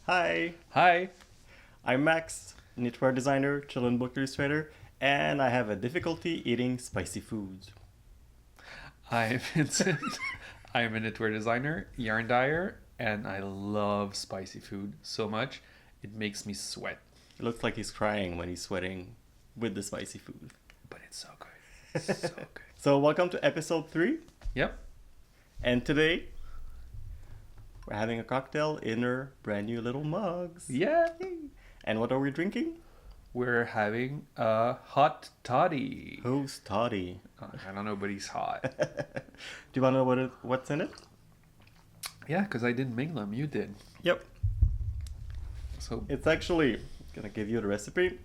Hi, Hi, I'm Max, knitwear designer, children book illustrator, and I have a difficulty eating spicy foods. I'm Vincent. I'm a knitwear designer, yarn dyer, and I love spicy food so much it makes me sweat. It looks like he's crying when he's sweating with the spicy food. But it's so good. So good. So, welcome to episode 3, Yep. and today we're having a cocktail in our brand new little mugs. Yeah. And what are we drinking? We're having a hot toddy. Who's toddy? I don't know, but he's hot. Do you want to know what's in it? Yeah, because I didn't make them. You did. Yep. So It's actually, gonna give you the recipe.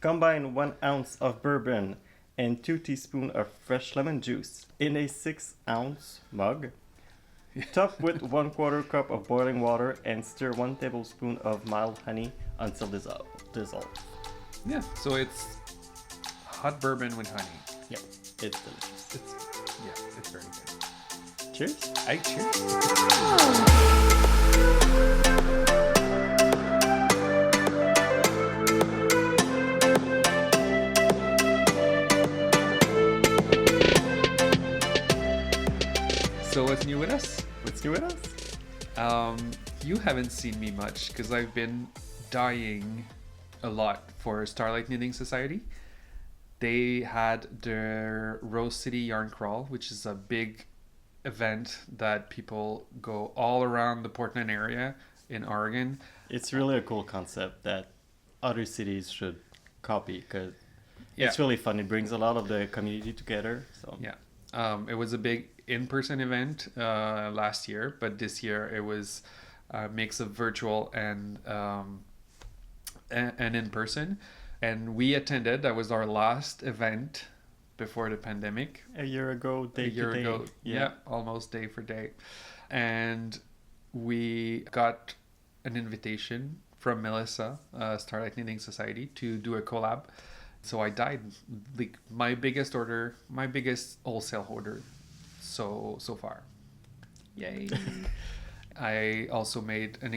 Combine 1 ounce of bourbon and 2 teaspoons of fresh lemon juice in a 6-ounce mug. Top with 1/4 cup of boiling water and stir 1 tablespoon of mild honey until dissolve. yeah, so it's hot bourbon with honey. Yep, it's delicious. It's very good. Cheers. Cheers. So what's new with us? What's new with us? You haven't seen me much because I've been dyeing a lot for Starlight Knitting Society. They had their Rose City Yarn Crawl, which is a big event that people go all around the Portland area in Oregon. It's really a cool concept that other cities should copy because Yeah. it's really fun. It brings a lot of the community together. So Yeah. It was a big in-person event last year, but this year it was a mix of virtual and in-person. And we attended. That was our last event before the pandemic. a year ago, day A year to day. ago. Yeah, almost day for day. And we got an invitation from Melissa, Starlight Knitting Society, to do a collab. So I dyed my biggest wholesale order so far. Yay! I also made an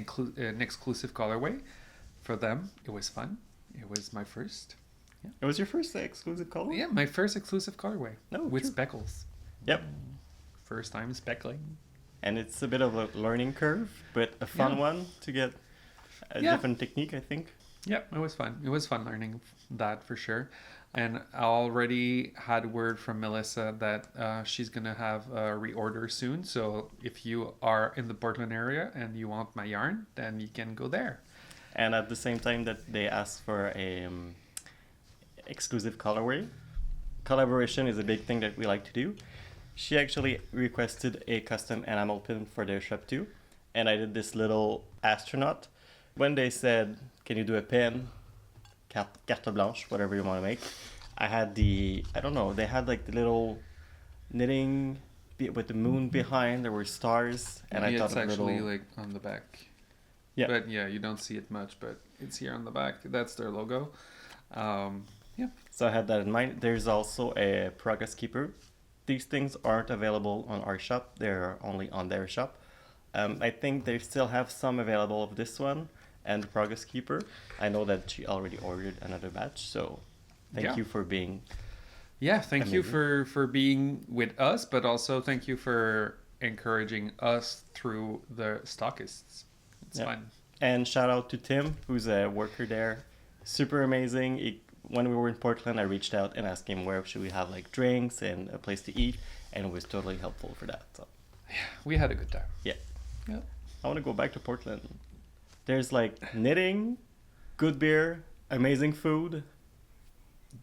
exclusive colorway for them. It was fun. It was my first. It was your first exclusive color? Yeah, my first exclusive colorway. No, with true. speckles. Yep. First time speckling. And it's a bit of a learning curve, but a fun Yeah. one to get a Yeah. different technique, I think. Yeah, it was fun. It was fun learning that for sure. And I already had word from Melissa that she's going to have a reorder soon. So if you are in the Portland area and you want my yarn, then you can go there. And at the same time that they asked for a exclusive colorway, collaboration is a big thing that we like to do. She actually requested a custom enamel pin for their shop too. And I did this little astronaut. When they said, can you do a pin, carte blanche, whatever you want to make, I had they had like the little knitting with the moon behind, there were stars, and I thought it's a actually little... like on the back. Yeah. But yeah, you don't see it much, but it's here on the back. That's their logo. Yeah. So I had that in mind. There's also a Progress Keeper. These things aren't available on our shop. They're only on their shop. I think they still have some available of this one and the Progress Keeper. I know that she already ordered another batch, so thank you for being... Yeah, thank you Amazing. for being with us, but also thank you for encouraging us through the stockists. It's Yeah. fun. And shout out to Tim, who's a worker there. Super amazing. When we were in Portland, I reached out and asked him where should we have like drinks and a place to eat, and it was totally helpful for that. So We had a good time. yeah, Yeah. I want to go back to Portland. There's like knitting, good beer, amazing food.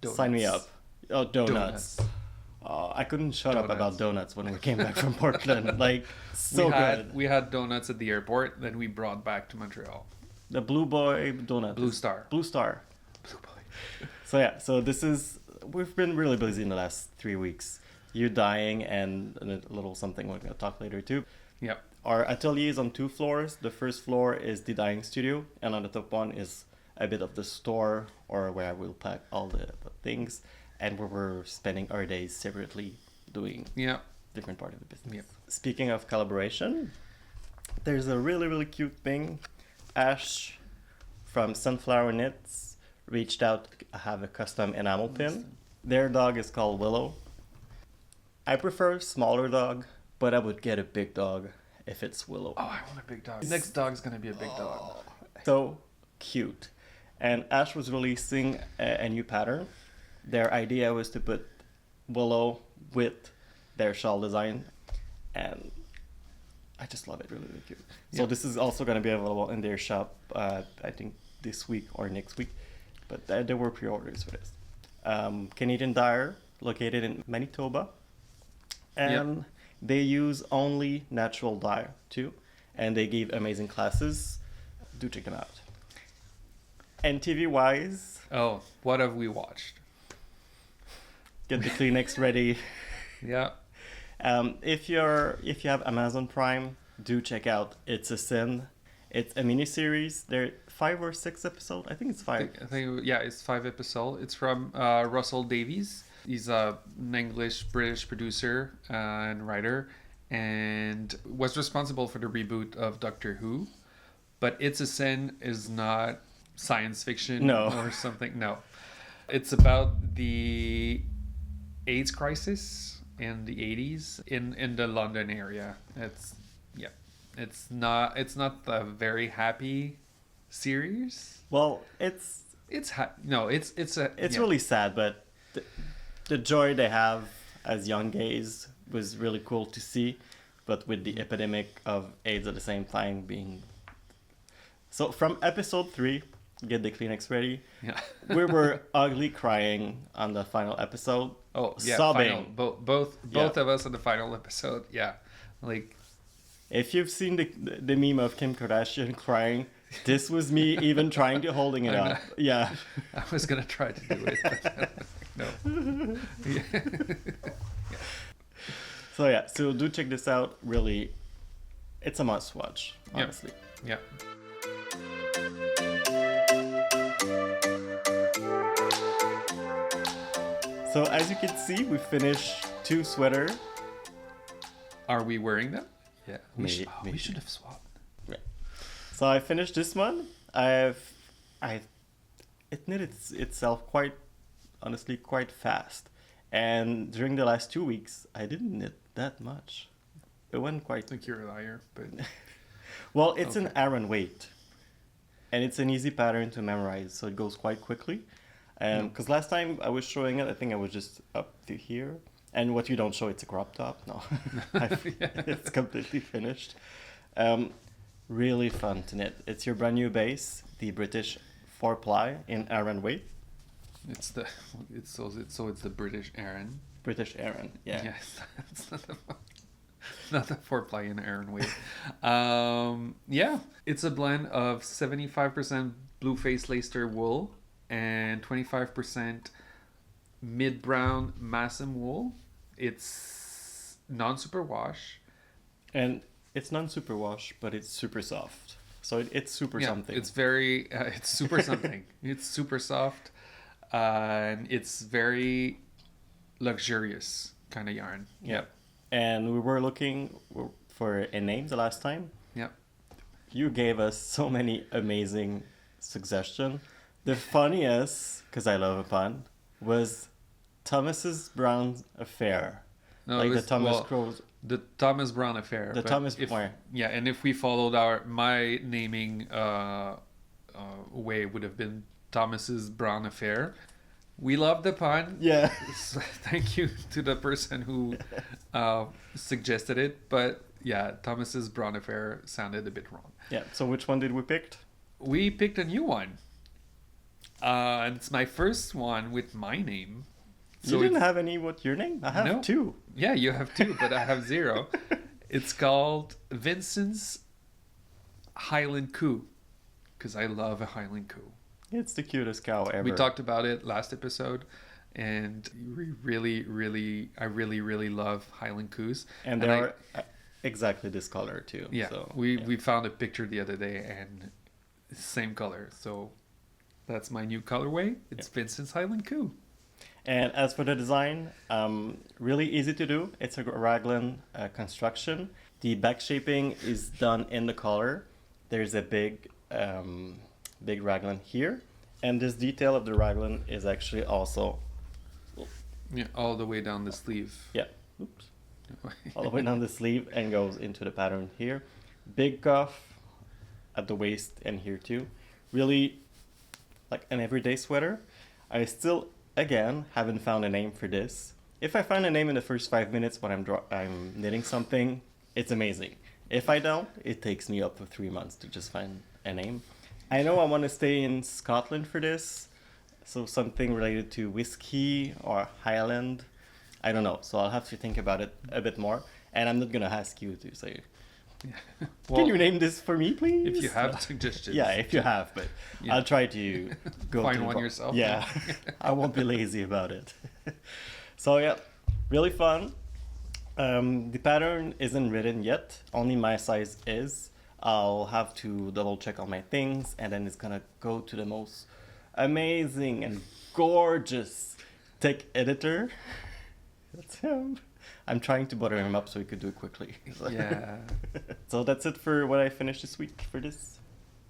Sign me up. Oh, donuts. I couldn't shut up about donuts when we came back from Portland. Like, so good. We had donuts at the airport, then we brought back to Montreal. The Blue Boy donut. Blue Star. Blue Star. Blue Boy. So yeah, we've been really busy in the last 3 weeks. You dying and a little something we're going to talk later too. Yep. Our atelier is on 2 floors. The first floor is the dyeing studio, and on the top one is a bit of the store, or where I will pack all the things, and where we're spending our days separately doing Yeah. different part of the business. Yep. Speaking of collaboration, there's a really, really cute thing Ash from Sunflower Knits reached out to have a custom enamel pin. Their dog is called Willow. I prefer a smaller dog, but I would get a big dog if it's Willow. Oh, I want a big dog. Next dog's gonna be a big dog. So cute. And Ash was releasing a new pattern. Their idea was to put Willow with their shawl design, and I just love it. Really, really cute. So this is also going to be available in their shop, I think this week or next week, but there were pre-orders for this. Canadian Dyer, located in Manitoba, and they use only natural dye too, and they give amazing classes. Do check them out. And TV-wise, Oh, what have we watched? get the Kleenex ready. Yeah. If you have Amazon Prime, do check out It's a Sin. It's a mini series. There are 5 or 6 episodes. I think it's 5. I think it's 5 episodes. It's from Russell Davies. He's an English-British producer and writer, and was responsible for the reboot of Doctor Who. But It's a Sin is not science fiction or something. No. It's about the AIDS crisis in the 80s in the London area. It's not a very happy series. Well, it's really sad, but the joy they have as young gays was really cool to see, but with the epidemic of AIDS at the same time being. So from episode 3, get the Kleenex ready. Yeah. We were ugly crying on the final episode. Oh yeah, sobbing. Both of us on the final episode. Yeah, like if you've seen the meme of Kim Kardashian crying, this was me even trying to holding it up. Yeah. I was gonna try to do it, but no. Yeah. So do check this out. Really, it's a must watch. Honestly. Yeah. So as you can see, we finished 2 sweaters. Are we wearing them? Yeah. We Maybe. should have swapped. Yeah. So I finished this one. It knit itself quite fast. And during the last 2 weeks, I didn't knit that much. It went quite. I think you're a liar, but. Well, it's an Aran weight. And it's an easy pattern to memorize, so it goes quite quickly. Because last time I was showing it, I think I was just up to here. And what you don't show, it's a crop top. No, it's completely finished. Really fun to knit. It's your brand new base, the British 4-ply in Aran weight. It's the British Aran. British Aran, yeah. Yes, it's not the 4-ply in Aran weight. It's a blend of 75% blue face Leicester wool and 25% mid-brown Massam wool. It's non-superwash. And it's non-superwash, but it's super soft. So it's super something. It's very, it's super something. It's super soft. And it's very luxurious kind of yarn. Yep. And we were looking for a name the last time. Yep. You gave us so many amazing suggestions. The funniest, because I love a pun, was Thomas's Brown Affair. No, like it was, the Thomas Crows. The Thomas Brown Affair. The Thomas Brown. Yeah, and if we followed my naming way, it would have been Thomas's Brown Affair. We love the pun. Yeah. So thank you to the person who suggested it. But yeah, Thomas's Brown Affair sounded a bit wrong. Yeah. So which one did we pick? We picked a new one. And it's my first one with my name. So you didn't have any with your name? I have 2. Yeah, you have 2, but I have 0. It's called Vincent's Highland Coo, because I love a Highland Coo. It's the cutest cow ever. We talked about it last episode, and I really love Highland Coos. And they are exactly this color too. Yeah, so, we found a picture the other day, and same color. So that's my new colorway. It's Vincent's Highland Coo. And as for the design, really easy to do. It's a raglan construction. The back shaping is done in the collar. There's a big big raglan here, and this detail of the raglan is actually also all the way down the sleeve. Yeah, oops, all the way down the sleeve and goes into the pattern here. Big cuff at the waist and here too. Really like an everyday sweater. I still, again, haven't found a name for this. If I find a name in the first 5 minutes when I'm knitting something, it's amazing. If I don't, it takes me up to 3 months to just find a name. I know I want to stay in Scotland for this, so something related to whiskey or Highland. I don't know, so I'll have to think about it a bit more. And I'm not going to ask you to say, well, can you name this for me, please? If you have suggestions. Yeah, if you have, but yeah. I'll try to go find one yourself. Yeah, I won't be lazy about it. So yeah, really fun. The pattern isn't written yet, only my size is. I'll have to double check all my things, and then it's gonna go to the most amazing and gorgeous tech editor. That's him. I'm trying to butter him up so he could do it quickly. Yeah. So that's it for what I finished this week for this.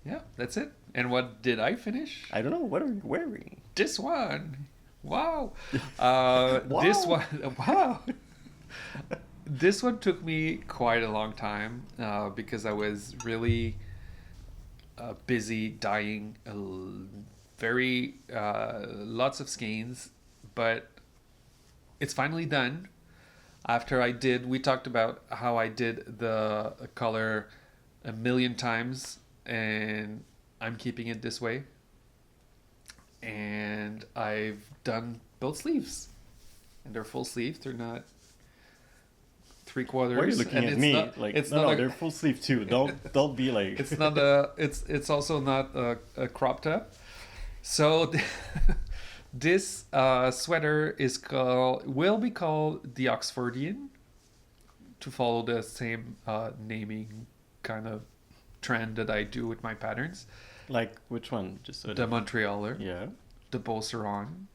Yeah, that's it. And what did I finish? I don't know. What are you wearing? This one. Wow. Wow. This one. Wow. This one took me quite a long time because I was really busy dyeing lots of skeins, but it's finally done. After we talked about how I did the color a million times, and I'm keeping it this way. And I've done both sleeves, and they're full sleeves. They're not 3/4. Why are you looking at me? They're full sleeve too. Don't be like. It's not It's also not a crop top. So this sweater will be called the Oxfordian, to follow the same naming kind of trend that I do with my patterns. Like which one? Just so the Montrealer. Yeah. The Beauceron.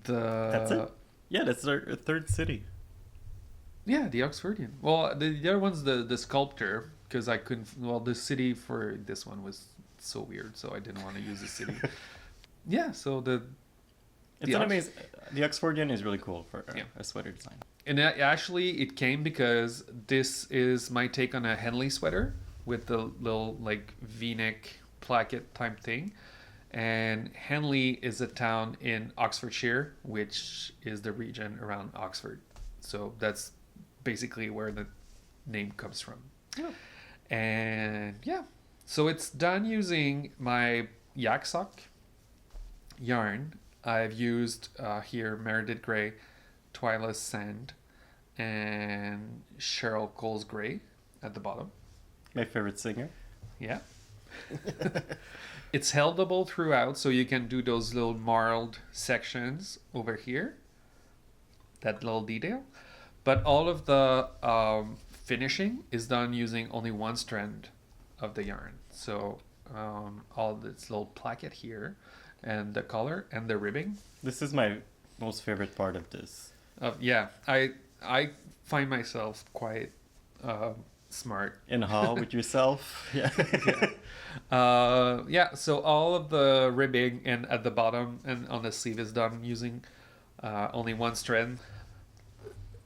That's it. Yeah, that's our third city. Yeah, the Oxfordian. Well, the other one's the Sculptor, because I couldn't. Well, the city for this one was so weird, so I didn't want to use the city. Yeah, so it's an amazing. The Oxfordian is really cool for a sweater design. And actually, it came because this is my take on a Henley sweater with the little like V-neck placket type thing. And Henley is a town in Oxfordshire, which is the region around Oxford. So that's basically where the name comes from. Yeah. And yeah, so it's done using my yak sock yarn. I've used here Meredith Gray, Twila Sand, and Cheryl Coles Gray at the bottom. My favorite singer. Yeah. It's heldable throughout, so you can do those little marled sections over here. That little detail. But all of the finishing is done using only one strand of the yarn. So all this little placket here, and the color and the ribbing. This is my most favorite part of this. Yeah, I find myself quite smart. In awe with yourself. Yeah. Yeah, so all of the ribbing and at the bottom and on the sleeve is done using only one strand.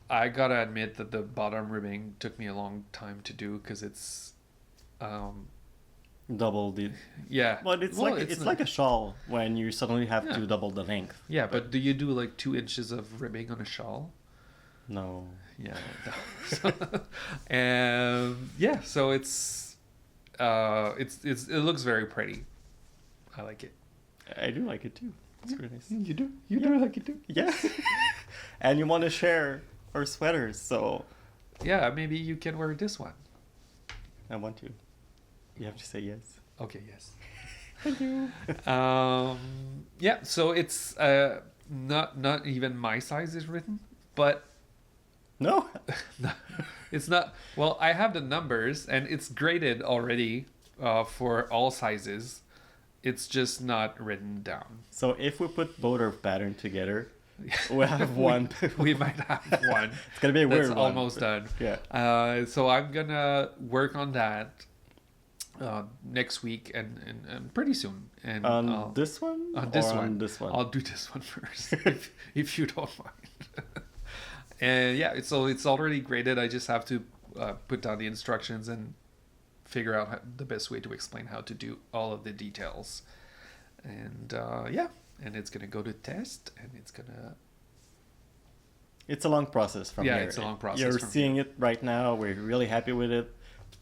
I gotta admit that the bottom ribbing took me a long time to do because it's double the. Yeah, but it's like a shawl when you suddenly have to double the length. Yeah, but do you do like 2 inches of ribbing on a shawl? No. Yeah. And yeah, so it looks very pretty. I like it. I do like it too. It's really nice. You do? You do like it too? Yeah. And you want to share our sweaters, so. Yeah, maybe you can wear this one. I want to. You have to say yes. Okay, yes. Thank you. Yeah, so it's not even my size is written, but no, it's not. Well, I have the numbers and it's graded already for all sizes. It's just not written down. So if we put both our pattern together, we'll have one. We might have one. It's gonna be a weird That's one. Almost done. Yeah. So I'm gonna work on that. next week and pretty soon. And On this one? On this or one. On this one? I'll do this one first, if you don't mind. And yeah, it's already graded. I just have to put down the instructions and figure out the best way to explain how to do all of the details. And and it's gonna go to test, and it's a long process from here. Yeah, it's a long process. You're seeing it right now. We're really happy with it.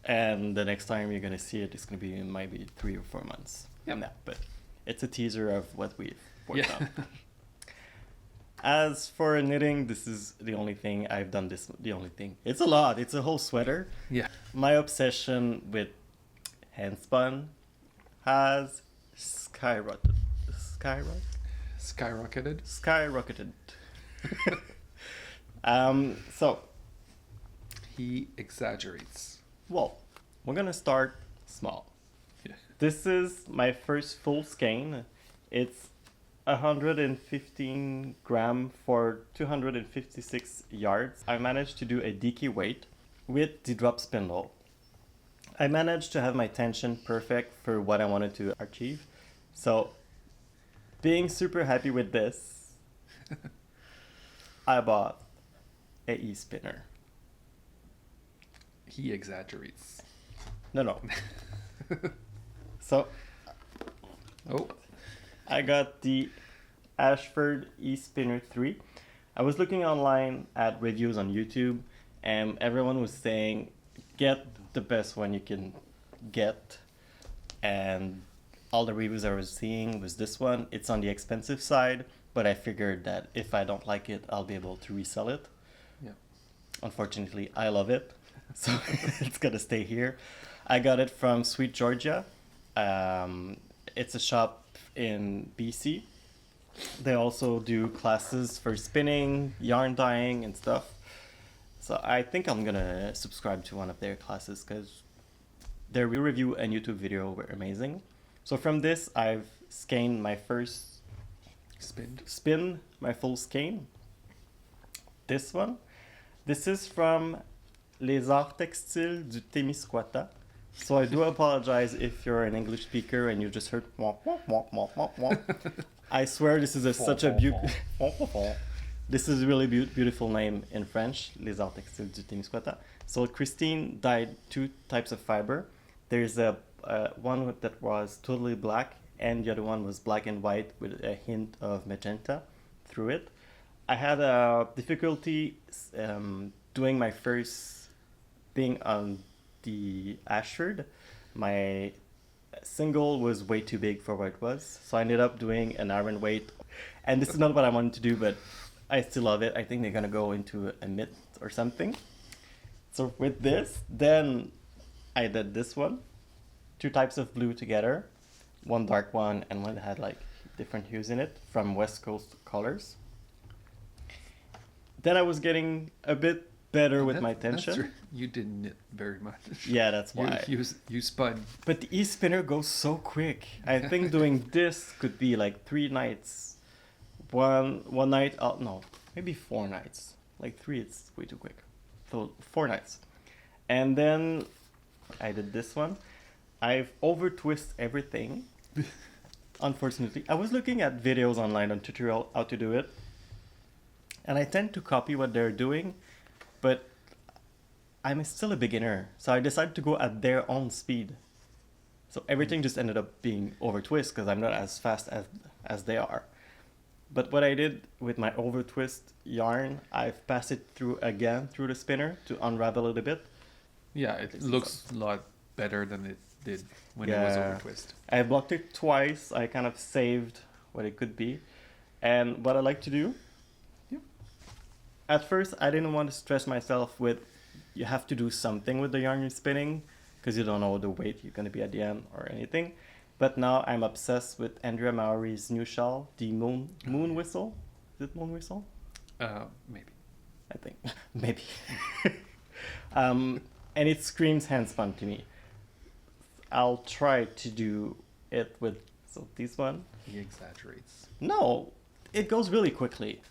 And the next time you're going to see it, it's going to be in maybe 3 or 4 months. Yep. No, but it's a teaser of what we've worked on. Yeah. As for knitting, this is the only thing I've done. The only thing. It's a lot. It's a whole sweater. Yeah. My obsession with handspun has skyrocketed. Skyrocketed. So he exaggerates. Well, we're gonna start small. Yeah. This is my first full skein. It's 115 gram for 256 yards. I managed to do a DK weight with the drop spindle. I managed to have my tension perfect for what I wanted to achieve. So, being super happy with this, I bought a E-Spinner. He exaggerates. No. So, I got the Asford E-Spinner 3. I was looking online at reviews on YouTube, and everyone was saying, get the best one you can get. And all the reviews I was seeing was this one. It's on the expensive side, but I figured that if I don't like it, I'll be able to resell it. Yeah. Unfortunately, I love it. So it's gonna stay here. I got it from Sweet Georgia. It's a shop in BC. They also do classes for spinning, yarn dyeing, and stuff. So I think I'm gonna subscribe to one of their classes because their review and YouTube video were amazing. So from this, I've skeined my first spin, my full skein. This one. This is from Les Arts Textiles du Témiscouata. So I do apologize if you're an English speaker and you just heard womp, womp, womp, womp, womp, womp. I swear this is such a beautiful... This is a really beautiful name in French, Les Arts Textiles du Témiscouata. So Christine dyed 2 types of fiber. There's a one that was totally black, and the other one was black and white with a hint of magenta through it. I had a difficulty doing my first thing on the Ashford. My single was way too big for what it was, so I ended up doing an Aran weight. And this is not what I wanted to do, but I still love it. I think they're gonna go into a mitt or something. So with this, then I did this one. 2 types of blue together. One dark one and one that had like different hues in it from West Coast colors. Then I was getting a bit better with my tension. You didn't knit very much. Yeah, that's why. You spun. But the E-Spinner goes so quick. I think doing this could be like 3 nights. One night, no, maybe 4 nights. Like 3, it's way too quick. So 4 nights. And then I did this one. I've over-twist everything. Unfortunately. I was looking at videos online on tutorial how to do it. And I tend to copy what they're doing, but I'm still a beginner. So I decided to go at their own speed. So everything just ended up being over-twist because I'm not as fast as they are. But what I did with my over-twist yarn, I've passed it through the spinner to unravel it a bit. Yeah, it looks a lot better than it did when it was over-twist. I blocked it twice. I kind of saved what it could be. And what I like to do, at first, I didn't want to stress myself with you have to do something with the yarn you're spinning because you don't know the weight you're going to be at the end or anything. But now I'm obsessed with Andrea Mowry's new shawl, the Moon Whistle. Is it Moon Whistle? Maybe. I think. Maybe. And it screams handspun to me. I'll try to do it with this one. He exaggerates. No, it goes really quickly.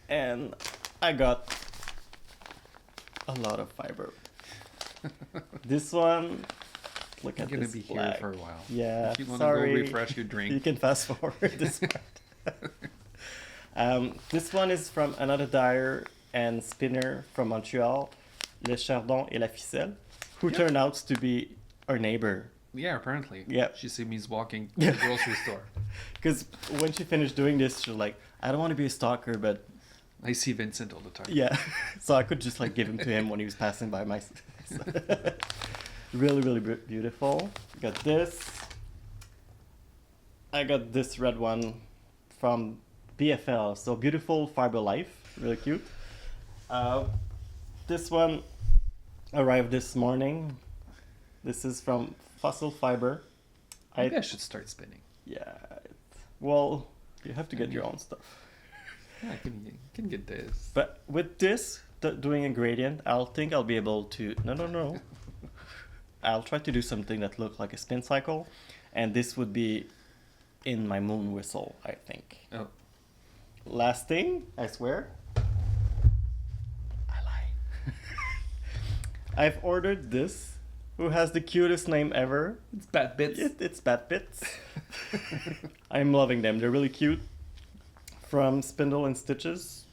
And I got a lot of fiber. This one Look I'm at going to this be black. here for a while. Yeah, If you want to sorry. go refresh your You drink. can fast forward this part. This one is from another dyer and spinner from Montreal, Le Chardon et la Ficelle, who Yep. turned out to be our neighbor. Yeah, apparently. Yeah. She see me walking to the grocery store. Because when she finished doing this, she was like, I don't want to be a stalker, but I see Vincent all the time. yeah. So I could just like give him to him when he was passing by my... Really, really beautiful. Got this. I got this red one from BFL. So Beautiful Fiber Life. Really cute. This one arrived this morning. This is from Fossil Fiber. Maybe I should start spinning. Yeah. Well, you have to get your own stuff. Yeah, I can get this. But with this, doing a gradient, I'll be able to... No. I'll try to do something that looks like a spin cycle. And this would be in my moon whistle, I think. Oh. Last thing, I swear. I lie. I've ordered this. Who has the cutest name ever? It's Bad Bits. It's Bat Bits. I'm loving them. They're really cute. From Spindle and Stitches.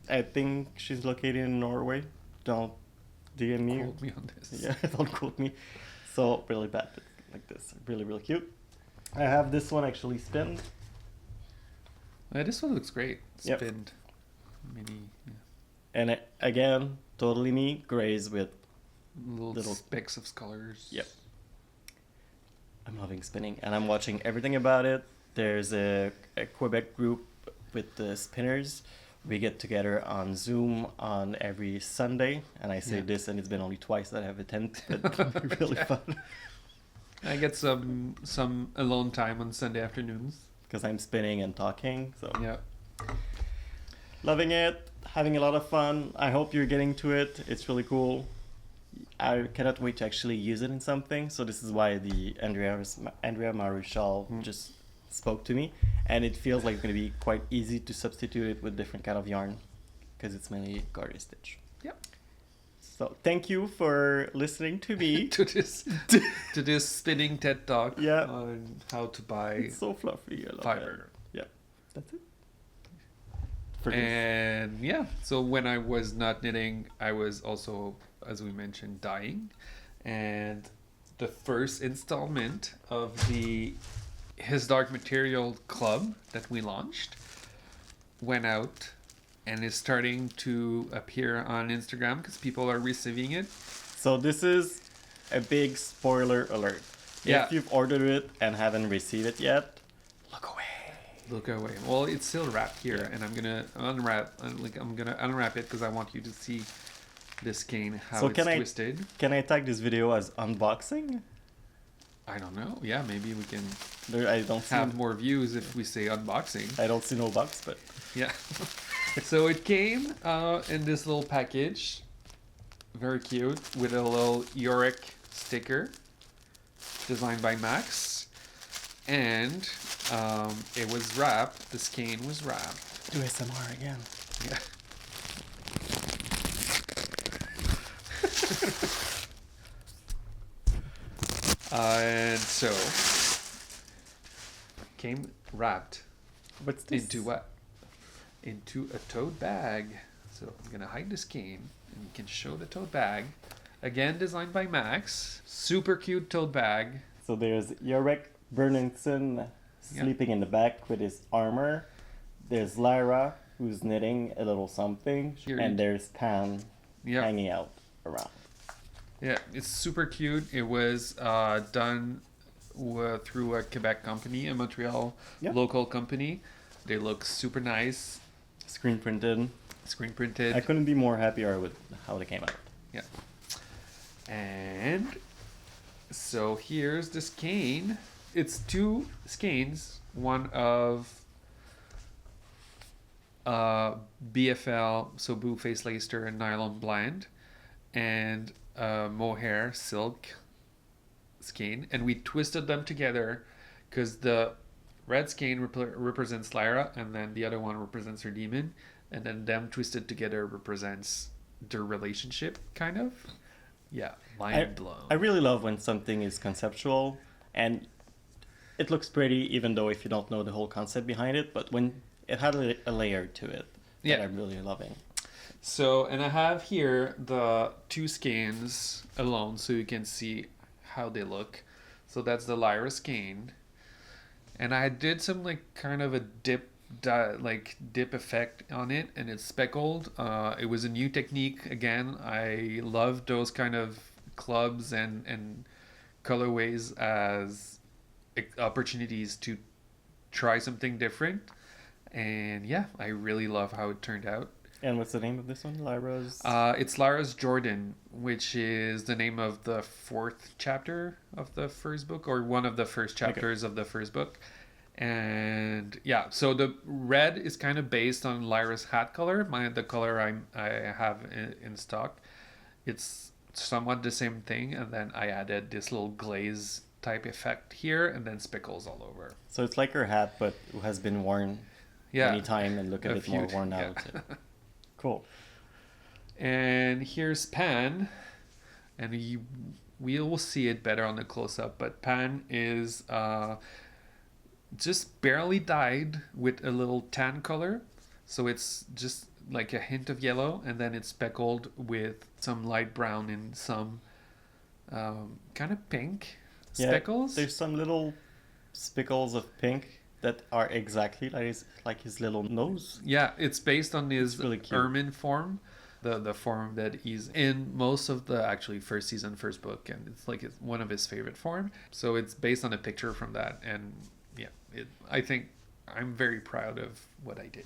I think she's located in Norway. Don't DM me. Quote me on this. Yeah, don't quote me. So, really Bat Bits like this. Really, really cute. I have this one actually spinned. This one looks great. Yep. Spinned. Mini. Yeah. And again, totally me. Grays with Little specks of colors. Yep. I'm loving spinning, and I'm watching everything about it. There's a Quebec group with the spinners. We get together on Zoom on every Sunday, and I say this, and it's been only twice that I have attended. It's really fun. I get some alone time on Sunday afternoons. Because I'm spinning and talking, so Yeah. loving it, having a lot of fun. I hope you're getting to it. It's really cool. I cannot wait to actually use it in something. So this is why the Andrea Maruchal just spoke to me, and it feels like it's going to be quite easy to substitute it with different kind of yarn because it's mainly garter stitch. Yep. So thank you for listening to me. to this spinning TED talk. Yeah. On how to buy It's so fluffy. I love fiber. it. Yeah, that's it. For this. And yeah, so when I was not knitting, I was also, as we mentioned, dyeing. And the first installment of the His Dark Material Club that we launched went out and is starting to appear on Instagram because people are receiving it. So this is a big spoiler alert. Yeah. If you've ordered it and haven't received it yet, look away. Look away. Well, it's still wrapped here, and I'm gonna unwrap. I'm gonna unwrap it because I want you to see this cane how it's twisted. Can I tag this video as unboxing? I don't know. Yeah, maybe we can I don't see. have more views if we say unboxing. I don't see no box, but Yeah. So it came in this little package, very cute, with a little Yorick sticker, designed by Max, and it was wrapped. This cane was wrapped. do ASMR again. Yeah. And so came wrapped What's this? into what? Into a tote bag. So I'm gonna hide this cane and you can show the tote bag. Again, designed by Max. Super cute tote bag. So there's Yarek Berningson sleeping in the back with his armor. There's Lyra who's knitting a little something, and there's Pan hanging out around. Yeah, it's super cute. It was done through a Quebec company, a Montreal local company. They look super nice. Screen printed. Screen printed. I couldn't be more happier with how they came out. Yeah. And so here's this cane. It's two skeins. One of BFL, so Blue Face Leicester and Nylon Blend, and mohair silk skein, and we twisted them together because the red skein represents Lyra, and then the other one represents her demon, and then them twisted together represents their relationship, kind of. Yeah, mind blown. I really love when something is conceptual and it looks pretty, even though if you don't know the whole concept behind it, but when it had a layer to it that I'm really loving. So, and I have here the 2 skeins alone so you can see how they look. So that's the Lyra skein. And I did some like kind of a dip effect on it, and it's speckled. It was a new technique. Again, I love those kind of clubs and colorways as opportunities to try something different. And yeah, I really love how it turned out. And what's the name of this one? Lyra's? It's Lyra's Jordan, which is the name of the 4th chapter of the first book, or one of the first chapters of the first book. And yeah, so the red is kind of based on Lyra's hat color, the color I have in stock. It's somewhat the same thing, and then I added this little glaze type effect here, and then speckles all over. So it's like her hat, but has been worn many times and look a bit more worn out. Cool. And here's Pan, and we will see it better on the close-up, but Pan is just barely dyed with a little tan color, so it's just like a hint of yellow, and then it's speckled with some light brown and some kind of pink speckles. There's some little speckles of pink that are exactly like his little nose. Yeah, it's based on his really ermine form, the form that he's in most of the actually first season, first book, and it's like one of his favorite form. So it's based on a picture from that, and yeah, I think I'm very proud of what I did.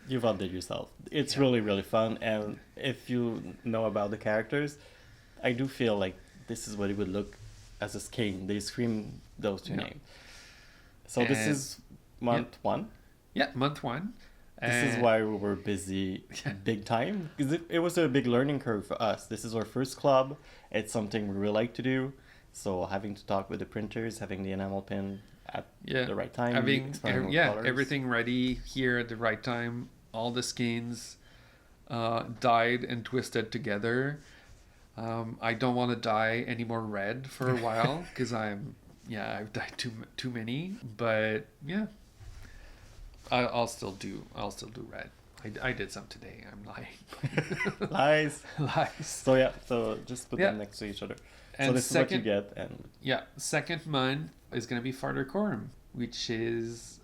You've outdid yourself. It's really, really fun, and if you know about the characters, I do feel like this is what it would look as a skein. They scream those 2 names. So this is month 1? Yeah, month 1. This is why we were busy big time, because it was a big learning curve for us. This is our first club. It's something we really like to do. So having to talk with the printers, having the enamel pin at the right time. Having everything ready here at the right time. All the skeins dyed and twisted together. I don't want to dye any more red for a while because I've dyed too many. But yeah, I'll still do red. I did some today. I'm lying. Lies. So just put them next to each other. And so this is what you get. And second month is gonna be Farther Corm, which is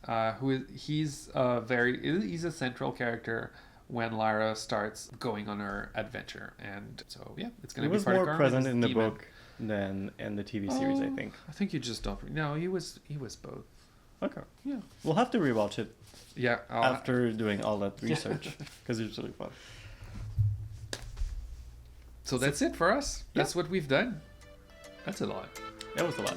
he's a central character when Lyra starts going on her adventure, and so it's gonna be Farther Corm. He was more present in the book than in the TV series, I think. I think you just don't. No, he was both. Okay. Yeah. We'll have to rewatch it. Yeah. After doing all that research, because it's really fun. So that's it for us. That's what we've done. That's a lot. It was a lot.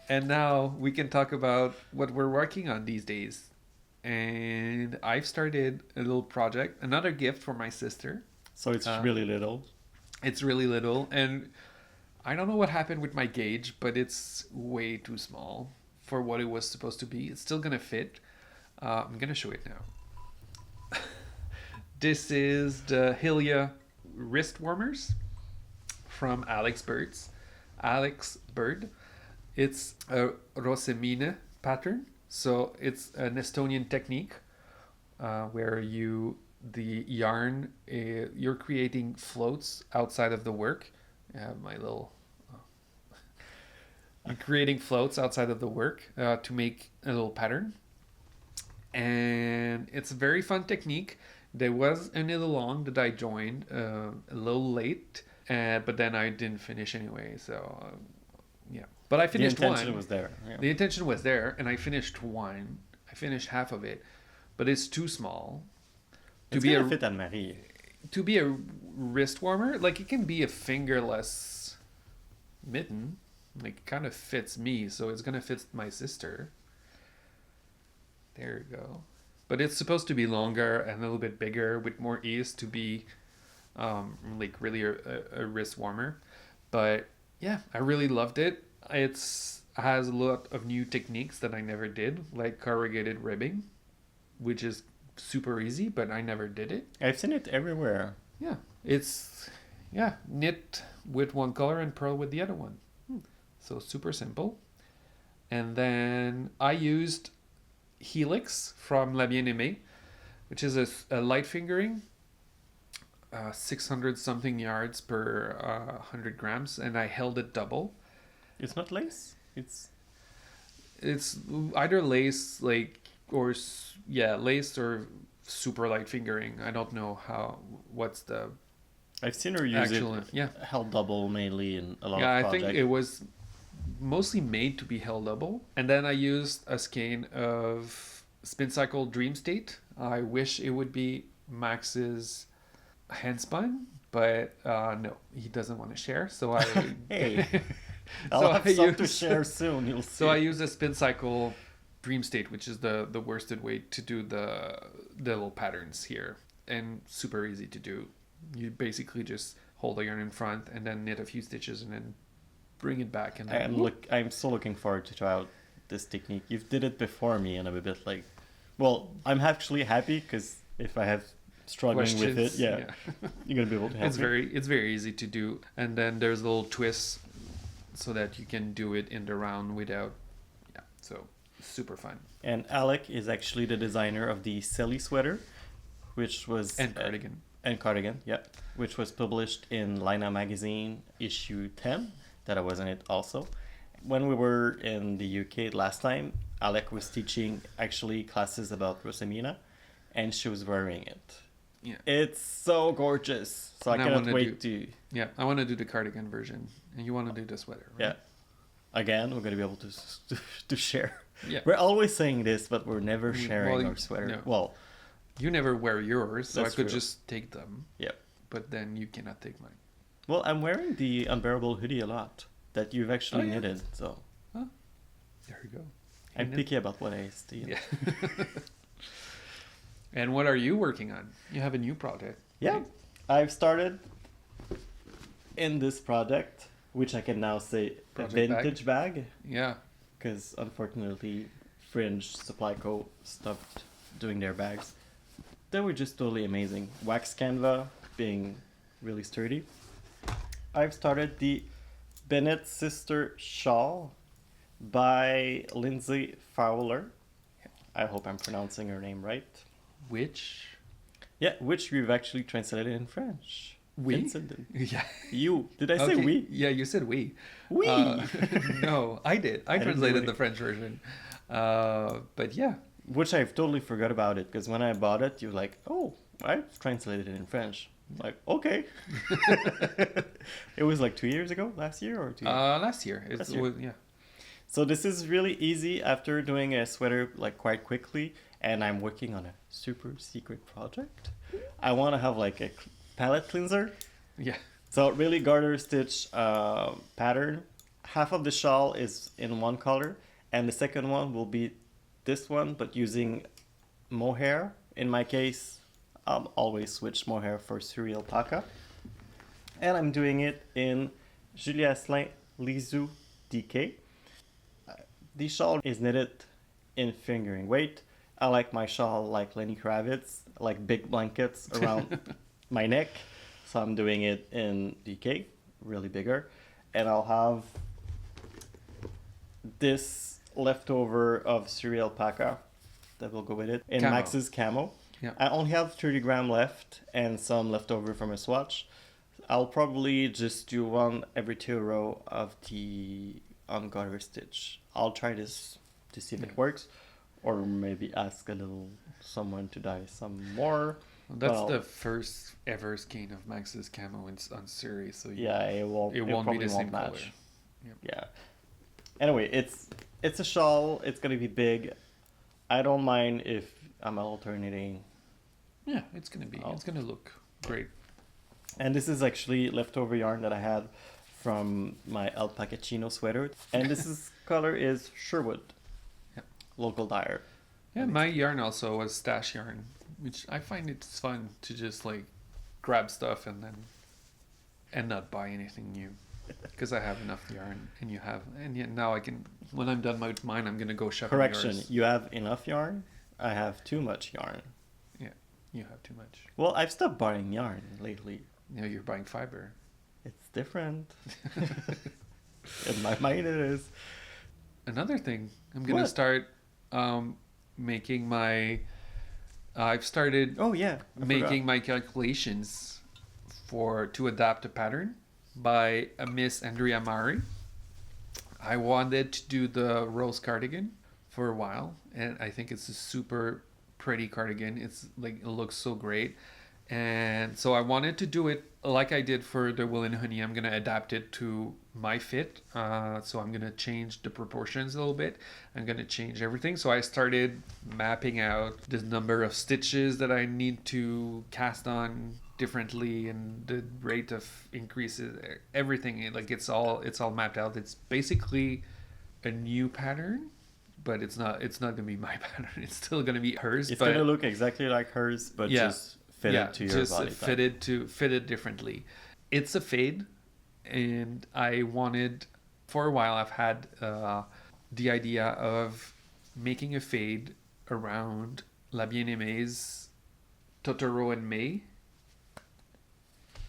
And now we can talk about what we're working on these days. And I've started a little project, another gift for my sister. So it's really little. It's really little. And I don't know what happened with my gauge, but it's way too small for what it was supposed to be. It's still going to fit. I'm going to show it now. This is the Hylia wrist warmers from Alex Bird. It's a Rosemine pattern. So it's an Estonian technique where the yarn, you're creating floats outside of the work. I have my little... I'm creating floats outside of the work to make a little pattern. And it's a very fun technique. There was a knit along that I joined a little late, but then I didn't finish anyway. So, But I finished one. The intention was there. Yeah. The intention was there, and I finished one. I finished half of it, but it's too small. It's going to fit on Marie. To be a wrist warmer, like it can be a fingerless mitten. Like it kind of fits me, so it's going to fit my sister. There you go. But it's supposed to be longer and a little bit bigger with more ease to be like really a wrist warmer. But yeah, I really loved it. has a lot of new techniques that I never did, like corrugated ribbing, which is super easy, but I never did it. I've seen it everywhere. Yeah, it's knit with one color and purl with the other one. So super simple. And then I used Helix from La Bien-Aimée, which is a light fingering, 600 something yards per 100 grams, and I held it double. It's not lace. It's either lace, lace or super light fingering. I don't know what's the I've seen her use actual, held double mainly in a lot of I projects. think it was mostly made to be held double. And then I used a skein of Spin Cycle Dream State. I wish it would be Max's handspun, but no, he doesn't want to share. So I Hey, I'll have some to share soon. You'll see. So I use a Spin Cycle Dream State, which is the worsted weight to do the little patterns here, and super easy to do. You basically just hold the yarn in front and then knit a few stitches and then bring it back. And then I'm so looking forward to try out this technique. You've did it before me, and I'm a bit like, well, I'm actually happy because if I have struggling with it, you're gonna be able to help me. It's very easy to do, and then there's little twists so that you can do it in the round without, so super fun. And Alec is actually the designer of the Sally sweater, which was cardigan, which was published in Lina magazine issue 10. That I was in it also. When we were in the UK last time, Alec was teaching actually classes about Rosamina, and she was wearing it. Yeah, it's so gorgeous. So I cannot wait to. Yeah, I want to do the cardigan version, and you want to do the sweater, right? Yeah. Again, we're gonna be able to share. Yeah. We're always saying this, but we're never sharing our sweater. No. Well, you never wear yours, so I could true. just take them. Yeah. But then you cannot take mine. Well, I'm wearing the Unbearable hoodie a lot that you've actually knitted, so. Huh? There you go. I'm picky about what I steal. Yeah. And what are you working on? You have a new project. Yeah, right? I've started in this project, which I can now say Project a vintage bag. Yeah. Because unfortunately, Fringe Supply Co. stopped doing their bags. They were just totally amazing. Wax canva being really sturdy. I've started the Bennett Sister Shawl by Lindsay Fowler. I hope I'm pronouncing her name right. Which We've actually translated in French. We? Vincent did. Yeah. You. Did I say Okay. we? Yeah, you said we. We. No, I did. I translated the French version. But yeah. Which I've totally forgot about it, because when I bought it, you're like, oh, I've translated it in French. I'm like, okay. It was like 2 years ago? Last year or 2 years? Last year. Yeah. So this is really easy after doing a sweater like quite quickly, and I'm working on a super secret project. I want to have like a palette cleanser. Yeah. So really garter stitch pattern. Half of the shawl is in one color, and the second one will be this one, but using mohair. In my case, I'll always switch mohair for Suri alpaca. And I'm doing it in Julia Asselin Lizou DK. The shawl is knitted in fingering weight. I like my shawl like Lenny Kravitz, like big blankets around my neck. So I'm doing it in DK, really bigger. And I'll have this leftover of Suri alpaca that will go with it in Max's camo. Yeah. I only have 30 grams left and some leftover from a swatch. I'll probably just do one every 2 row of the on-garter stitch. I'll try this to see if it works, or maybe ask someone to dye some more. Well, that's the first ever skein of Max's camo on Suri, so it won't be the same color. Yeah. Anyway, it's a shawl. It's gonna be big. I don't mind if I'm alternating. Yeah, it's gonna look great. And this is actually leftover yarn that I had from my Alpacachino sweater. And this color is Sherwood. Yeah. Local dyer. Yeah, my yarn also was stash yarn, which I find it's fun to just like grab stuff and not buy anything new. Because I have enough yarn, and you have, and yet now I can. When I'm done with mine, I'm gonna go shop. Correction, yours. you have enough yarn. I have too much yarn. Yeah, you have too much. Well, I've stopped buying yarn lately. You know, you're buying fiber. It's different. In my mind, it is. Another thing, I'm gonna What? start making my. I've started. Oh yeah, I making my calculations to adapt a pattern by a Miss Andrea Mari. I wanted to do the rose cardigan for a while, and I think it's a super pretty cardigan. It's like, it looks so great. And so I wanted to do it like I did for the Wool and Honey. I'm going to adapt it to my fit. So I'm going to change the proportions a little bit. I'm going to change everything. So I started mapping out the number of stitches that I need to cast on differently, and the rate of increases, everything. Like, it's all mapped out. It's basically a new pattern, but it's not going to be my pattern. It's still going to be hers. It's going to look exactly like hers, but just fitted to your body type. Fitted differently. It's a fade, and I wanted, for a while I've had the idea of making a fade around La Bien-Aimé's Totoro and May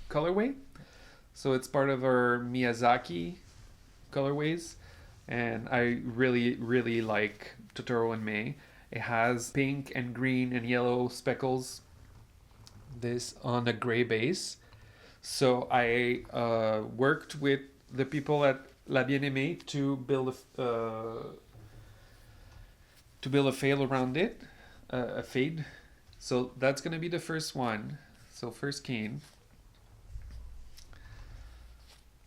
colorway. So it's part of our Miyazaki colorways, and I really, really like Totoro and May. It has pink and green and yellow speckles, this on a gray base. So I worked with the people at La Bien-Aimée to build a fade around it, a fade. So that's gonna be the first one. So first cane,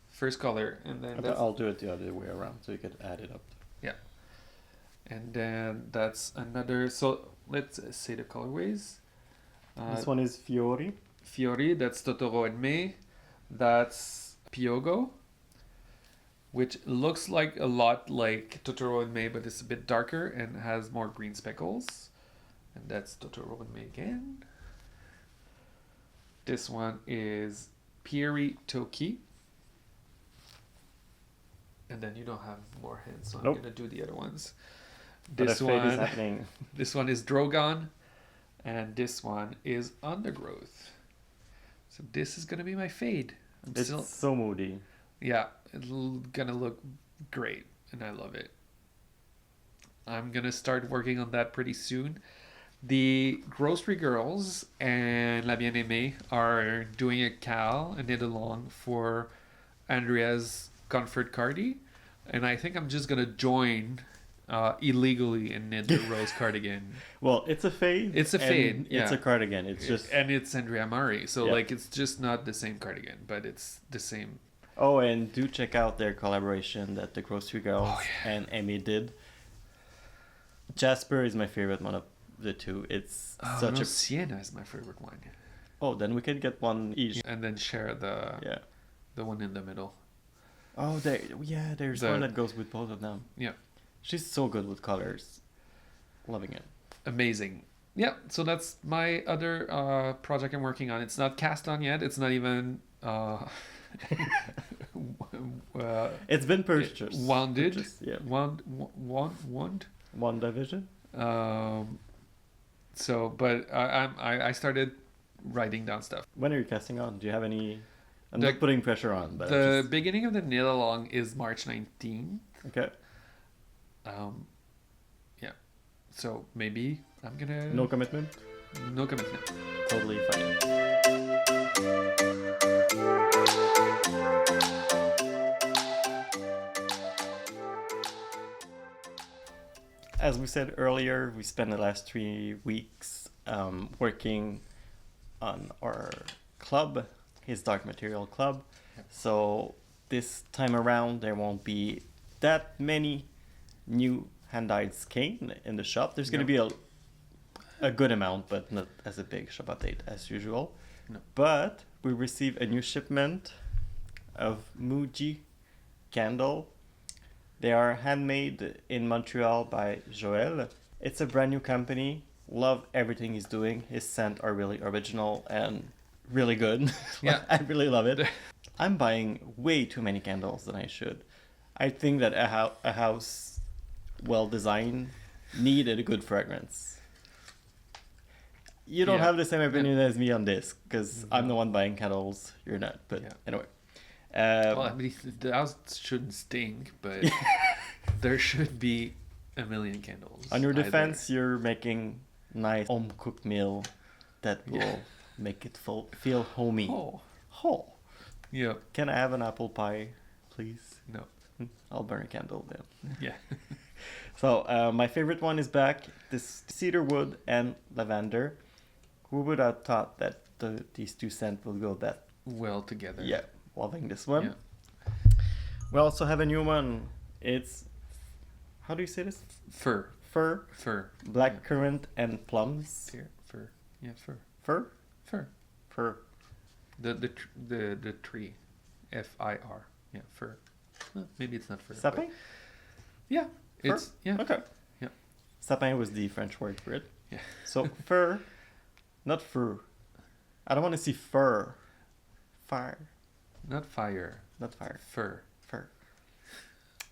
first color, and then I'll do it the other way around so you can add it up. Yeah, and then that's another. So let's say the colorways. This one is Fiori. Fiori, that's Totoro and May. That's Piogo, which looks like a lot like Totoro and May, but it's a bit darker and has more green speckles. And that's Totoro and May again. This one is Pieri Toki. And then you don't have more hints, so Nope. I'm going to do the other ones. But a fade is happening. This one is Drogon. And this one is Undergrowth. So this is going to be my fade. It's so moody. Yeah, it's going to look great, and I love it. I'm going to start working on that pretty soon. The Grocery Girls and La Bien-Aimée are doing a knit along for Andrea's Comfort Cardi. And I think I'm just going to join illegally and knit the rose cardigan. Well, it's a fade. It's a fade. It's a cardigan. It's just, and it's Andrea Mari, so Yeah. like it's just not the same cardigan, but it's the same. Oh, and do check out their collaboration that the Grocery Girls and Amy did. Jasper is my favorite one of the two. It's such a Sienna is my favorite one. Oh, then we could get one each. And then share the one in the middle. Oh, there's one that goes with both of them. Yeah. She's so good with colors. Loving it. Amazing. Yeah, so that's my other project I'm working on. It's not cast on yet. It's not even it's been purchased. Wounded. Yeah. Wound. One division. So, but I started writing down stuff. When are you casting on? Do you have any? I'm not putting pressure on, but the beginning of the knit along is March 19th. Okay. Yeah. So maybe I'm gonna. No commitment. No commitment. Totally fine. As we said earlier, we spent the last 3 weeks working on our club, his dark material club. So this time around, there won't be that many new hand-dyed skein in the shop. There's going to be a good amount, but not as a big shop update as usual. No. But we received a new shipment of Muji candle. They are handmade in Montreal by Joël. It's a brand new company. Love everything he's doing. His scents are really original and really good. Yeah. I really love it. I'm buying way too many candles than I should. I think that a house well designed needed a good fragrance. You don't have the same opinion as me on this, because I'm the one buying candles. You're not. But anyway. Well, I mean, the house shouldn't stink, but there should be a million candles. On your defense, you're making nice home cooked meal that will make it feel homey. Oh. Yeah. Can I have an apple pie, please? No. I'll burn a candle then. Yeah. So my favorite one is back. This cedar wood and lavender. Who would have thought that these two scents will go that well together? Yeah, loving this one. Yeah. We also have a new one. It's, how do you say this? Fir. Black currant and plums. Fir. Yeah, fir. Fir. The tree. F-I-R. Yeah, fir. Well, maybe it's not fir. Sapin? Yeah. Fir? It's yeah. Okay. Yeah. Sapin was the French word for it. Yeah. So fir, not fur. I don't want to see fur. Fire. Not fire. Not fire. Fir.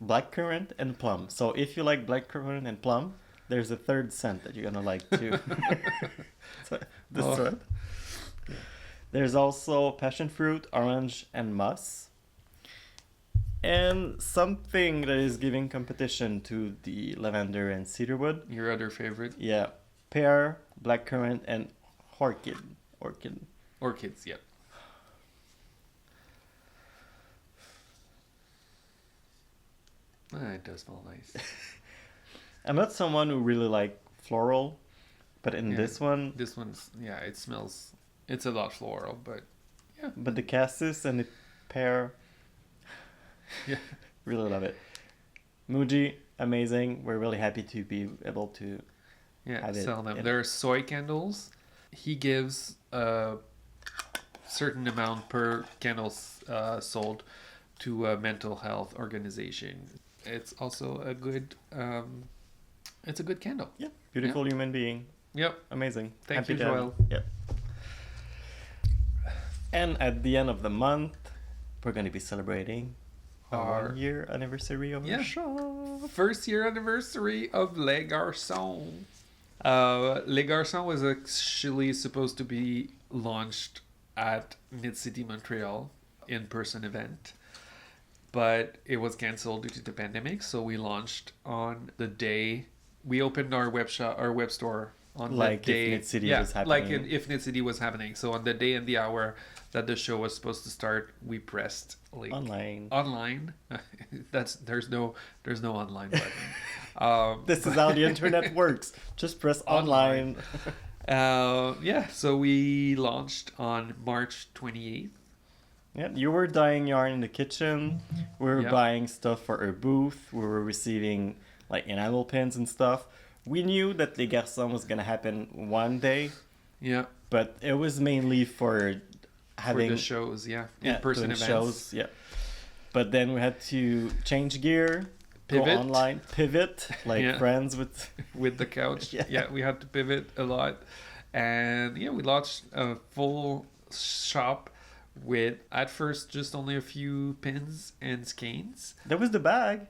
Black currant and plum. So if you like black currant and plum, there's a third scent that you're gonna like too. So, this one. There's also passion fruit, orange, and moss. And something that is giving competition to the lavender and cedarwood. Your other favorite? Yeah. Pear, blackcurrant, and orchid. Orchids, yeah. It does smell nice. I'm not someone who really like floral, but in this one's, it smells, it's a lot floral, but yeah. But the cassis and the pear, really love it. Muji, amazing. We're really happy to be able to sell them. There are soy candles. He gives a certain amount per candle sold to a mental health organization. It's also a good it's a good candle. Yeah. Beautiful human being. Yep. Amazing. Thank you, Joel. Yep. And at the end of the month, we're going to be celebrating our 1 year anniversary of our shop. First year anniversary of Les Garçons. Les Garçons was actually supposed to be launched at Mid-City Montreal in-person event, but it was cancelled due to the pandemic. So we launched on the day we opened our web store on like the day. If Mid-City was happening. If Mid-City was happening. So on the day and the hour that the show was supposed to start, we pressed online. There's no online button. This is how the internet works. Just press online. So we launched on March 28th. Yeah, you were dyeing yarn in the kitchen. We were buying stuff for our booth. We were receiving like enamel pins and stuff. We knew that Les Garçons was gonna happen one day. Yeah. But it was mainly for having the shows, in-person events. Shows, But then we had to change gear, go online, pivot, like friends with the couch. We had to pivot a lot, and we launched a full shop with at first just only a few pins and skeins. There was the bag.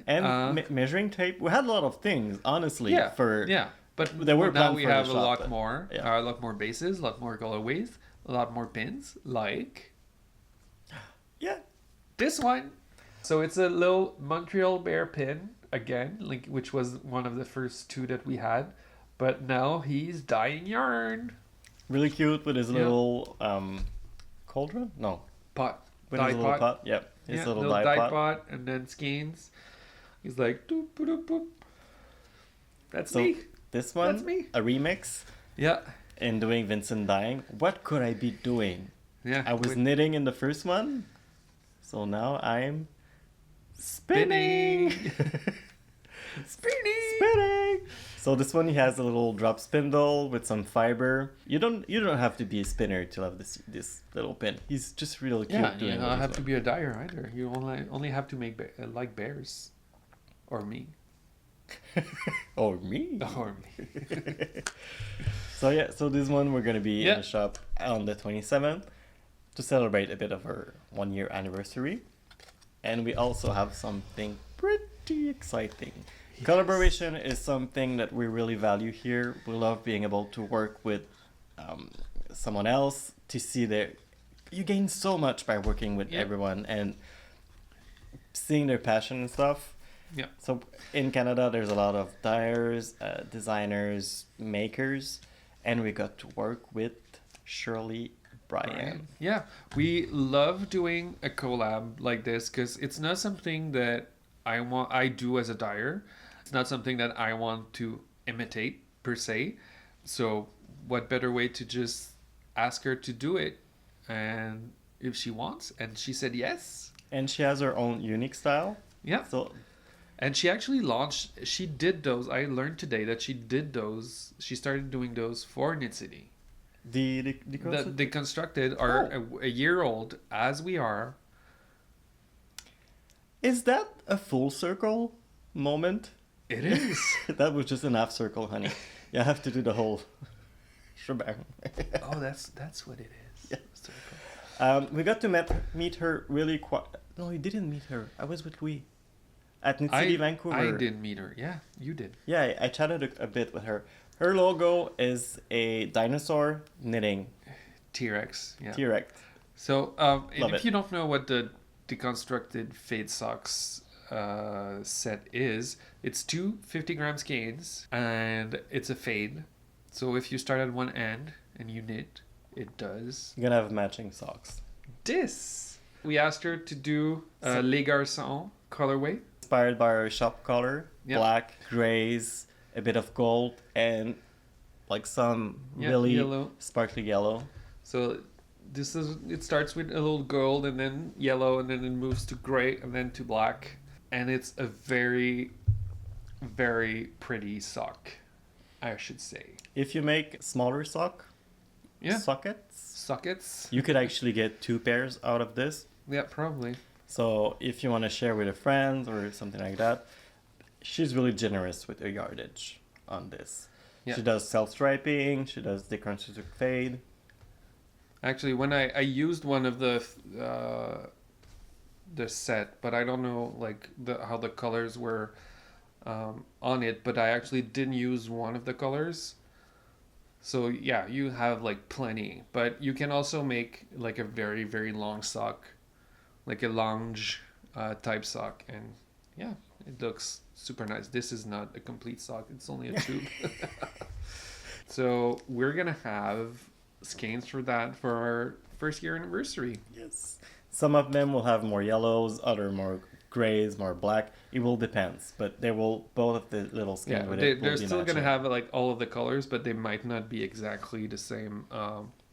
And measuring tape. We had a lot of things, honestly. But now we have a lot more bases, a lot more colorways, a lot more pins, like this one. So it's a little Montreal bear pin again, which was one of the first two that we had, but now he's dyeing yarn. Really cute with his little cauldron? No. Pot. With his little pot. Yep. His little dye pot. And then skeins. He's like, doop, boop, boop. That's me. This one, that's me. A remix. Yeah. And doing Vincent dyeing. What could I be doing? Yeah. I was knitting in the first one. So now I'm spinning. Spinning. So this one, he has a little drop spindle with some fiber. You don't have to be a spinner to love this little pin. He's just really cute. Yeah, you don't have to be a dyer either. You only have to make like bears, or me. Or me. So so this one we're gonna be in the shop on the 27th. to celebrate a bit of her 1 year anniversary. And we also have something pretty exciting. Yes. Collaboration is something that we really value here. We love being able to work with someone else, to see that you gain so much by working with everyone and seeing their passion and stuff. Yeah. So in Canada, there's a lot of dyers, designers, makers, and we got to work with Shirley Brian. Yeah, we love doing a collab like this because it's not something that I do as a dyer. It's not something that I want to imitate per se. So what better way to just ask her to do it, and if she wants, and she said yes. And she has her own unique style. Yeah. So, and she actually she did those. I learned today that she did those. She started doing those for Knit City. The deconstructed are a year old, as we are. Is that a full circle moment? It is. That was just an half circle, honey. You have to do the whole shebang. Oh, that's what it is. Yeah. Circle. We got to meet her really quite. No, we didn't meet her. I was with Louis at Knit City, Vancouver. I didn't meet her. Yeah, you did. Yeah, I chatted a bit with her. Her logo is a dinosaur knitting. T-Rex. Yeah. T-Rex. So, and if you don't know what the deconstructed fade socks set is, it's two 50-gram skeins and it's a fade. So if you start at one end and you knit, it does. You're gonna have matching socks. We asked her to do Les Garçons colorway. Inspired by our shop color, black, grays, a bit of gold, and like some really yellow. Sparkly yellow. So it starts with a little gold and then yellow and then it moves to gray and then to black. And it's a very, very pretty sock, I should say. If you make smaller sockets, you could actually get 2 pairs out of this. Yeah, probably. So if you want to share with a friend or something like that, she's really generous with her yardage on this. Yeah. She does self-striping, she does deconstructed fade. Actually, when I used one of the set, but I don't know like how the colors were on it, but I actually didn't use one of the colors. So yeah, you have like plenty, but you can also make like a very, very long sock, like a lounge type sock, and yeah, it looks super nice. This is not a complete sock, it's only a tube. So we're gonna have skeins for that for our first year anniversary. Yes. Some of them will have more yellows, other more grays, more black. It will depend, but they will, both of the little skeins with it will they're be still matching. gonna have like all of the colors, but they might not be exactly the same.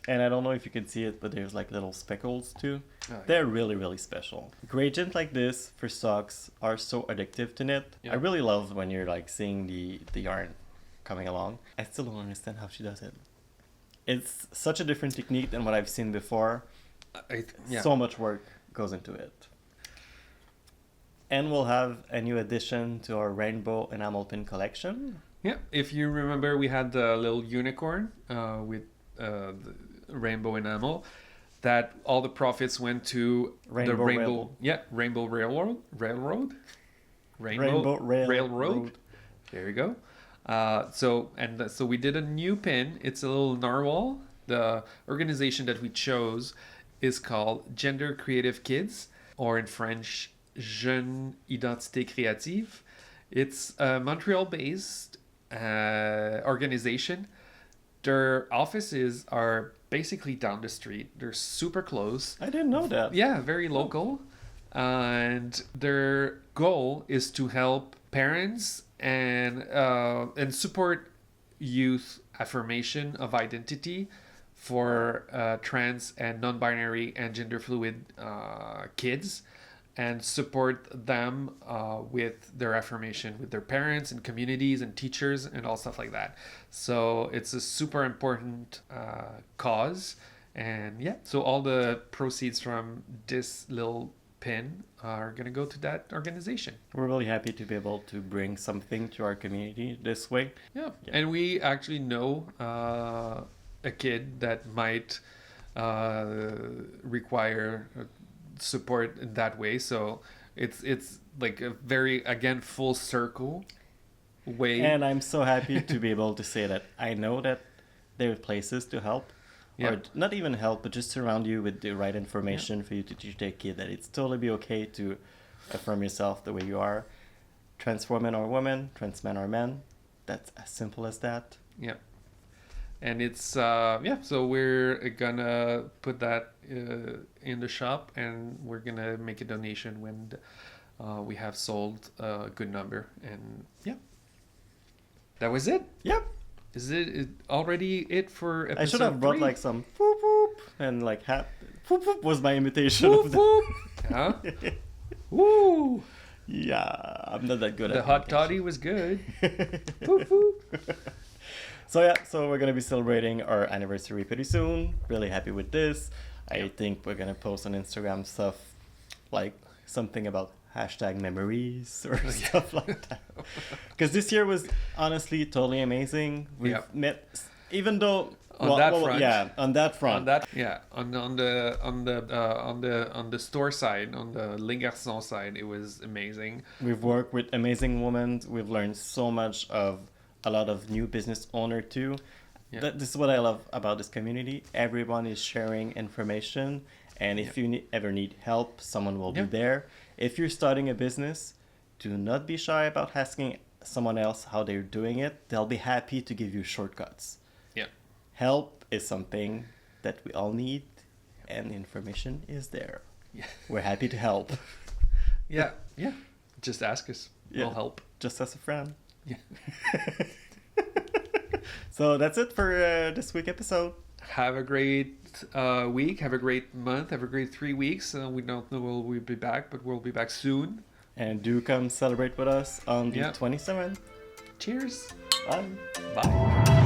And I don't know if you can see it, but there's like little speckles too. Oh, They're really, really special. Gradient like this for socks are so addictive to knit. Yeah. I really love when you're like seeing the yarn coming along. I still don't understand how she does it. It's such a different technique than what I've seen before. So much work goes into it. And we'll have a new addition to our rainbow enamel pin collection. Yeah, if you remember, we had the little unicorn with the rainbow enamel. That all the profits went to the Rainbow Railroad. Rainbow Railroad. There you go. So we did a new pin. It's a little narwhal. The organization that we chose is called Gender Creative Kids, or in French, Jeune Identité Créative. It's a Montreal-based organization. Their offices are basically down the street. They're super close. I didn't know that. Yeah, very local. And their goal is to help parents and support youth affirmation of identity for trans and non-binary and gender fluid kids, and support them with their affirmation with their parents and communities and teachers and all stuff like that. So it's a super important cause. And yeah, so all the proceeds from this little pin are going to go to that organization. We're really happy to be able to bring something to our community this way. Yeah. And we actually know a kid that might require support in that way. So it's like a very, again, full circle way. And I'm so happy to be able to say that I know that there are places to help, or not even help, but just surround you with the right information for you to teach their kid that it's totally be okay to affirm yourself the way you are. Trans women or women, trans men or men. That's as simple as that. Yeah. And it's, so we're gonna put that in the shop, and we're gonna make a donation when we have sold a good number. And that was it. Yep. Is it already it for episode I should have brought 3? like some whoop whoop and like whoop whoop was my imitation Whoop, of the... whoop. Huh? Woo! Yeah, I'm not that good The at hot imitation. toddy was good. Whoop, whoop. So we're gonna be celebrating our anniversary pretty soon. Really happy with this. I think we're gonna post on Instagram stuff like something about #memories or stuff like that. Because this year was honestly totally amazing. We've met, even though on that front. On the store side, on the Les Garçons side, it was amazing. We've worked with amazing women. We've learned so much of a lot of new business owner too. This is what I love about this community. Everyone is sharing information, and if you ever need help, someone will be there. If you're starting a business, do not be shy about asking someone else how they're doing it. They'll be happy to give you shortcuts. Help is something that we all need, and information is there. We're happy to help. Just ask us. We'll help. Just as a friend. So that's it for this week episode. Have a great week. Have a great month. Have a great 3 weeks. We don't know when we'll be back, but we'll be back soon. And do come celebrate with us on the 27th. Cheers. Bye. Bye.